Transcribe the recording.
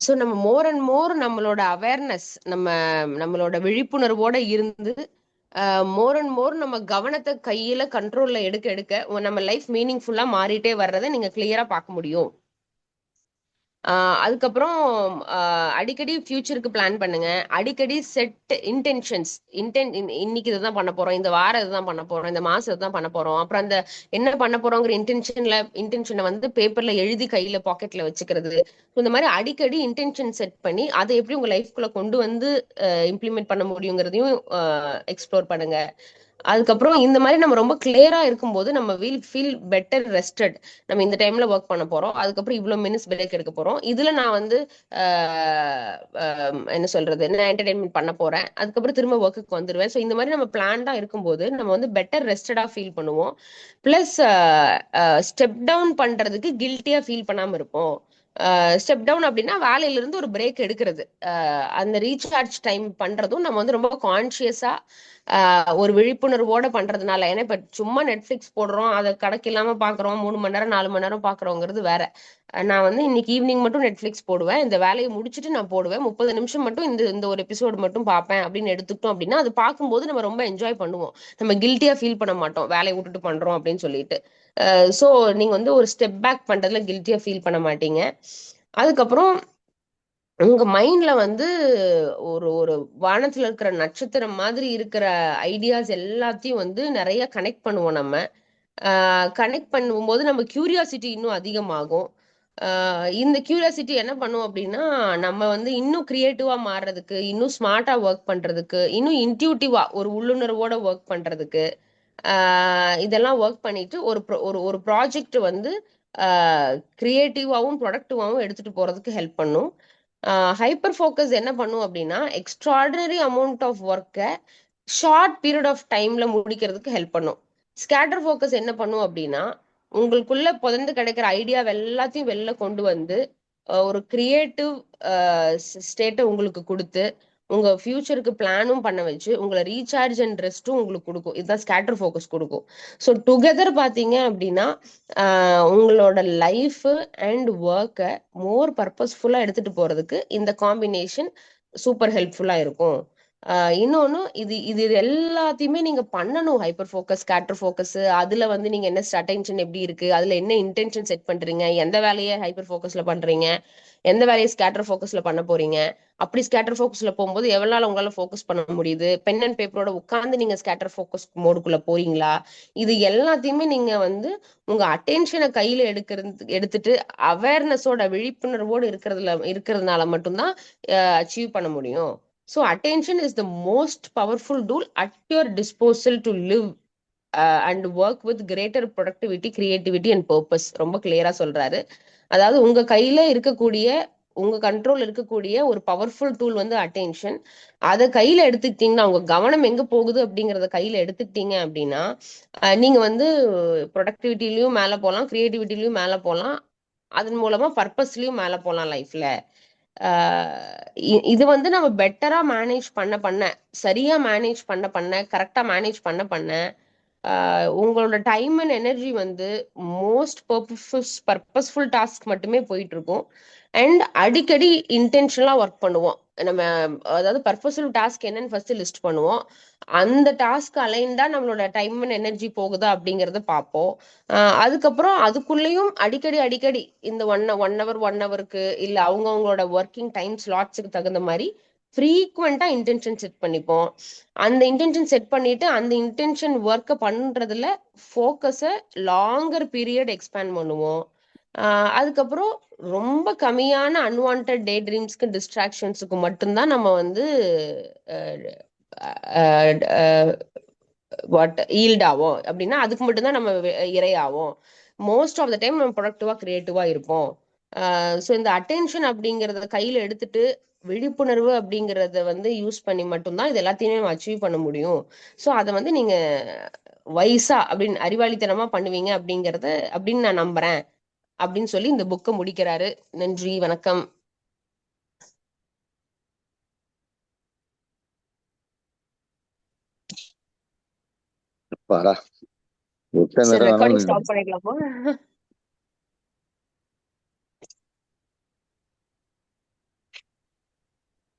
So நம்ம more and more நம்மளோட awareness, நம்மளோட விழிப்புணர்வோட இருந்து மோர் அண்ட் மோர் நம்ம கவனத்தை கையில கண்ட்ரோல்ல எடுக்க எடுக்க நம்ம லைஃப் மீனிங்ஃபுல்லா மாறிட்டே வர்றதை நீங்க கிளியரா பார்க்க முடியும். அதுக்கப்புறம் அடிக்கடி ஃபியூச்சருக்கு பிளான் பண்ணுங்க. அடிக்கடி செட் இன்டென்ஷன்ஸ். இன்னைக்கு இதுதான் பண்ண போறோம், இந்த வாரம் இதுதான் பண்ண போறோம், இந்த மாசம் இதுதான் பண்ண போறோம். அப்புறம் அந்த என்ன பண்ண போறோங்கிற இன்டென்ஷனை வந்து பேப்பர்ல எழுதி கையில பாக்கெட்ல வச்சுக்கிறது. இந்த மாதிரி அடிக்கடி இன்டென்ஷன் செட் பண்ணி அதை எப்படி உங்க லைஃப்குள்ள கொண்டு வந்து இம்ப்ளிமெண்ட் பண்ண முடியுங்கிறதையும் எக்ஸ்ப்ளோர் பண்ணுங்க. அதுக்கப்புறம் இந்த மாதிரி நம்ம ரொம்ப கிளியரா இருக்கும்போது நம்ம வில் ஃபீல் பெட்டர் ரெஸ்டட். நம்ம இந்த டைம்ல ஒர்க் பண்ண போறோம், அதுக்கப்புறம் இவ்வளவு மினிட்ஸ் பிரேக் எடுக்க போறோம், இதுல நான் வந்து என்ன சொல்றது, நான் என்டர்டைன்மெண்ட் பண்ண போறேன், அதுக்கப்புறம் திரும்ப ஒர்க்குக்கு வந்துருவேன். ஸோ இந்த மாதிரி நம்ம பிளான்டா இருக்கும்போது நம்ம வந்து பெட்டர் ரெஸ்டடா ஃபீல் பண்ணுவோம். பிளஸ் ஸ்டெப் டவுன் பண்றதுக்கு கில்ட்டியா ஃபீல் பண்ணாம இருப்போம். ஸ்டெப் டவுன் அப்படின்னா வேலையில இருந்து ஒரு பிரேக் எடுக்கிறது, அந்த ரீசார்ஜ் டைம் பண்றதும் நம்ம வந்து ரொம்ப கான்சியஸா ஒரு விழிப்புணர்வோட பண்றதுனால. ஏன்னா இப்ப சும்மா நெட்ஃபிளிக்ஸ் போடுறோம், அதை கணக்கு இல்லாம பாக்குறோம், 3 மணி நேரம் 4 மணி நேரம் பாக்குறோங்கிறது வேற. நான் வந்து இன்னைக்கு ஈவினிங் மட்டும் நெட்ஃபிளிக்ஸ் போடுவேன், இந்த வேலையை முடிச்சுட்டு நான் போடுவேன், 30 நிமிஷம் மட்டும் இந்த இந்த ஒரு எபிசோடு மட்டும் பார்ப்பேன் அப்படின்னு எடுத்துக்கிட்டோம் அப்படின்னா அது பார்க்கும்போது நம்ம ரொம்ப என்ஜாய் பண்ணுவோம். நம்ம கில்ட்டியா ஃபீல் பண்ண மாட்டோம் வேலையை விட்டுட்டு பண்றோம் அப்படின்னு சொல்லிட்டு. ஸோ நீங்க வந்து ஒரு ஸ்டெப் பேக் பண்றதுல கில்ட்டியா ஃபீல் பண்ண மாட்டீங்க. அதுக்கப்புறம் உங்க மைண்ட்ல வந்து ஒரு ஒரு வானத்துல இருக்கிற நட்சத்திரம் மாதிரி இருக்கிற ஐடியாஸ் எல்லாத்தையும் வந்து நிறைய கனெக்ட் பண்ணுவோம் நம்ம. கனெக்ட் பண்ணும்போது நம்ம கியூரியாசிட்டி இன்னும் அதிகமாகும். இந்த கியூரியாசிட்டி என்ன பண்ணும் அப்படின்னா நம்ம வந்து இன்னும் கிரியேட்டிவா மாறுறதுக்கு, இன்னும் ஸ்மார்ட்டா ஒர்க் பண்றதுக்கு, இன்னும் இன்ட்யூட்டிவா ஒரு உள்ளுணர்வோட ஒர்க் பண்றதுக்கு, இதெல்லாம் ஒர்க் பண்ணிட்டு ஒரு ப்ராஜெக்ட் வந்து கிரியேட்டிவாவும் ப்ரொடக்டிவாவும் எடுத்துட்டு போறதுக்கு ஹெல்ப் பண்ணும். ஹைப்பர் ஃபோக்கஸ் என்ன பண்ணும் அப்படின்னா எக்ஸ்ட்ராடினரி அமௌண்ட் ஆஃப் ஒர்க்கை ஷார்ட் பீரியட் ஆஃப் டைம்ல முடிக்கிறதுக்கு ஹெல்ப் பண்ணும். ஸ்கேட்டர் ஃபோக்கஸ் என்ன பண்ணும் அப்படின்னா உங்களுக்குள்ள புதந்து கிடைக்கிற ஐடியா எல்லாத்தையும் வெளில கொண்டு வந்து ஒரு கிரியேட்டிவ் ஸ்டேட்டை உங்களுக்கு கொடுத்து உங்க ஃபியூச்சருக்கு பிளானும் பண்ண வச்சு உங்களை ரீசார்ஜ் அண்ட் ரெஸ்ட்டும் உங்களுக்கு கொடுக்கும். இதுதான் ஸ்கேட்டர் ஃபோக்கஸ் கொடுக்கும். ஸோ டுகெதர் பார்த்தீங்க அப்படின்னா உங்களோட லைஃப் அண்ட் ஒர்க்கை மோர் பர்பஸ்ஃபுல்லா எடுத்துட்டு போறதுக்கு இந்த காம்பினேஷன் சூப்பர் ஹெல்ப்ஃபுல்லா இருக்கும். இன்னொன்னு இது இது எல்லாத்தையுமே நீங்க பண்ணணும். ஹைப்பர் ஃபோக்கஸ், ஸ்கேட்டர் ஃபோக்கஸ், அதுல வந்து நீங்க என்ன அட்டென்ஷன் எப்படி இருக்கு, அதுல என்ன இன்டென்ஷன் செட் பண்றீங்க, எந்த வேலையை ஹைப்பர் ஃபோக்கஸ்ல பண்றீங்க, எந்த வேலையை ஸ்கேட்டர் ஃபோக்கஸ்ல பண்ண போறீங்க, அப்படி ஸ்கேட்டர் ஃபோக்கஸ்ல போகும்போது எவ்வளவு நாள் உங்களால ஃபோக்கஸ் பண்ண முடியுது, பென் அண்ட் பேப்பரோட உட்காந்து நீங்க ஸ்கேட்டர் ஃபோக்கஸ் மோடுக்குள்ள போறீங்களா, இது எல்லாத்தையுமே நீங்க வந்து உங்க அட்டென்ஷனை கையில எடுத்துட்டு அவேர்னஸோட விழிப்புணர்வோடு இருக்கிறதுனால மட்டும்தான் அச்சீவ் பண்ண முடியும். So attention is the most powerful tool at your disposal to live and work with greater productivity, creativity and purpose. ரொம்ப கிளியரா சொல்றாரு. அதாவது உங்க கையில இருக்கக்கூடிய, உங்க கண்ட்ரோல் இருக்கக்கூடிய ஒரு பவர்ஃபுல் டூல் வந்து அட்டென்ஷன். அதை கையில எடுத்துக்கிட்டீங்கன்னா, உங்க கவனம் எங்க போகுது அப்படிங்கறத கையில எடுத்துக்கிட்டீங்க அப்படின்னா நீங்க வந்து ப்ரொடக்டிவிட்டிலையும் மேல போகலாம், கிரியேட்டிவிட்டிலையும் மேல போகலாம், அதன் மூலமா பர்பஸ்லயும் மேல போகலாம் லைஃப்ல. இது வந்து நம்ம பெட்டரா மேனேஜ் பண்ண பண்ண, சரியா மேனேஜ் பண்ண பண்ண, கரெக்டா மேனேஜ் பண்ண பண்ண உங்களோட டைம் அண்ட் எனர்ஜி வந்து மோஸ்ட் பர்பஸ்ஃபுல் டாஸ்க் மட்டுமே போயிட்டு இருக்கும். அண்ட் அடிக்கடி இன்டென்ஷனலா ஒர்க் பண்ணுவோம் நம்ம. அதாவது பர்பஸ்ஃபுல் டாஸ்க் என்னன்னு ஃபர்ஸ்ட் லிஸ்ட் பண்ணுவோம். அந்த டாஸ்க் அலைன்டா நம்மளோட டைம் அண்ட் எனர்ஜி போகுதா அப்படிங்கறத பார்ப்போம். அதுக்கப்புறம் அதுக்குள்ளேயும் அடிக்கடி அடிக்கடி இந்த ஒன் ஹவருக்கு இல்ல அவங்கவுங்களோட ஒர்க்கிங் டைம் ஸ்லாட்ஸுக்கு தகுந்த மாதிரி ஃப்ரீக்வெண்டா இன்டென்ஷன் செட் பண்ணிப்போம். அந்த இன்டென்ஷன் செட் பண்ணிட்டு அந்த இன்டென்ஷன் ஒர்க்கை பண்றதுல ஃபோக்கஸை லாங்கர் பீரியட் எக்ஸ்பேண்ட் பண்ணுவோம். அதுக்கப்புறம் ரொம்ப கம்மியான அன்வான்ட் டே ட்ரீம்ஸ்க்கு டிஸ்ட்ராக்ஷன்ஸுக்கு மட்டும்தான் நம்ம வந்து வாட் ஈல்ட் ஆகும் அப்படின்னா அதுக்கு மட்டும்தான் நம்ம இரையாகும். மோஸ்ட் ஆஃப் த டைம் நம்ம ப்ரொடக்டிவா கிரியேட்டிவா இருப்போம். ஸோ இந்த அட்டென்ஷன் அப்படிங்கறத கையில எடுத்துட்டு விழிப்புணர்வு அப்படிங்கறத வந்து யூஸ் பண்ணி மட்டும்தான் இது எல்லாத்தையுமே நம்ம அச்சீவ் பண்ண முடியும். ஸோ அதை வந்து நீங்க வயசா அப்படின்னு அறிவாளித்தனமா பண்ணுவீங்க அப்படிங்கறத அப்படின்னு நான் நம்புறேன் அப்படின்னு சொல்லி இந்த புக்கை முடிக்கிறாரு. நன்றி, வணக்கம். பாரா புத்தகம் சரி, வேற ரெக்கார்டிங் வேணாலும் ஸ்டாப் பண்ணிடலாமா?